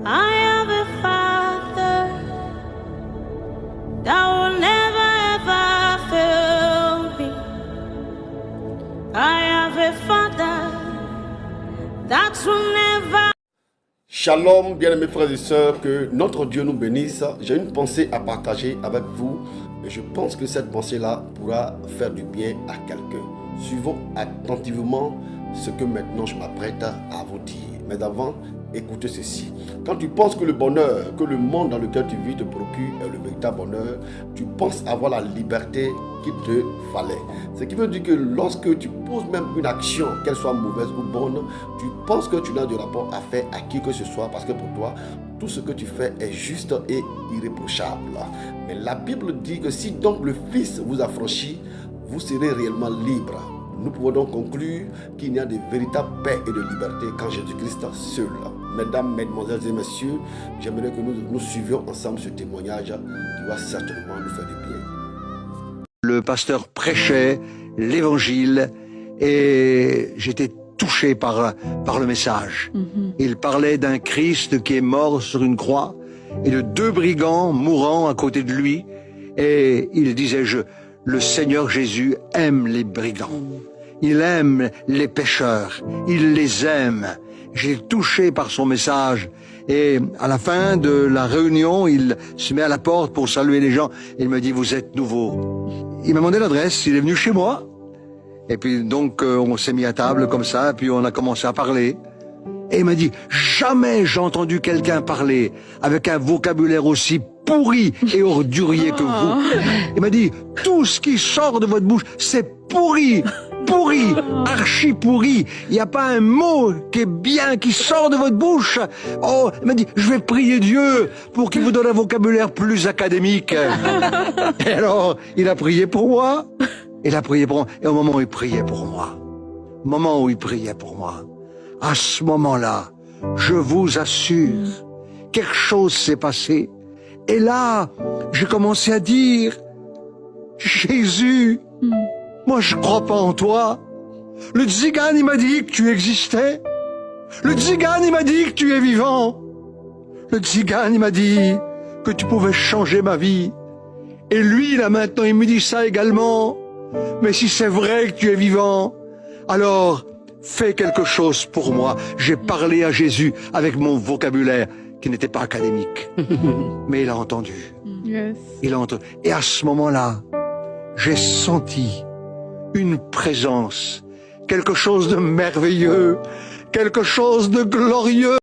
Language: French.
I have a father that will never ever fail me. I have a father that will never. Shalom, bien-aimés frères et sœurs, que notre Dieu nous bénisse. J'ai une pensée à partager avec vous et je pense que cette pensée-là pourra faire du bien à quelqu'un. Suivons attentivement ce que maintenant je m'apprête à vous dire. Mais avant, écoutez ceci. Quand tu penses que le bonheur, que le monde dans lequel tu vis te procure est le véritable bonheur, tu penses avoir la liberté qu'il te fallait. Ce qui veut dire que lorsque tu poses même une action, qu'elle soit mauvaise ou bonne, tu penses que tu n'as de rapport à faire à qui que ce soit parce que pour toi, tout ce que tu fais est juste et irréprochable. Mais la Bible dit que si donc le Fils vous affranchit, vous serez réellement libre. Nous pouvons donc conclure qu'il y a de véritables paix et de liberté qu'en Jésus-Christ seul. Mesdames, mesdemoiselles et messieurs, j'aimerais que nous suivions ensemble ce témoignage qui va certainement nous faire du bien. Le pasteur prêchait l'évangile et j'étais touché par le message. Il parlait d'un Christ qui est mort sur une croix et de deux brigands mourant à côté de lui. Et il disait, le Seigneur Jésus aime les brigands. Il aime les pécheurs. Il les aime. J'ai été touché par son message. Et à la fin de la réunion, il se met à la porte pour saluer les gens. Il me dit, vous êtes nouveau. Il m'a demandé l'adresse. Il est venu chez moi. Et puis donc, on s'est mis à table comme ça. Et puis on a commencé à parler. Et il m'a dit, jamais j'ai entendu quelqu'un parler avec un vocabulaire aussi pourri et ordurier que vous. Il m'a dit, tout ce qui sort de votre bouche, c'est pourri, pourri, archi pourri. Il n'y a pas un mot qui est bien, qui sort de votre bouche. Oh, il m'a dit, je vais prier Dieu pour qu'il vous donne un vocabulaire plus académique. Et alors, il a prié pour moi. Il a prié pour moi. Et au moment où il priait pour moi, à ce moment-là, je vous assure, quelque chose s'est passé. Et là, j'ai commencé à dire, Jésus, moi je crois pas en toi. Le tzigane, il m'a dit que tu existais. Le tzigane, il m'a dit que tu es vivant. Le tzigane, il m'a dit que tu pouvais changer ma vie. Et lui, là maintenant, il me dit ça également. Mais si c'est vrai que tu es vivant, alors fais quelque chose pour moi. J'ai parlé à Jésus avec mon vocabulaire qui n'était pas académique. Mais il a entendu. Yes. Il a entendu. Et à ce moment-là, j'ai senti une présence, quelque chose de merveilleux, quelque chose de glorieux.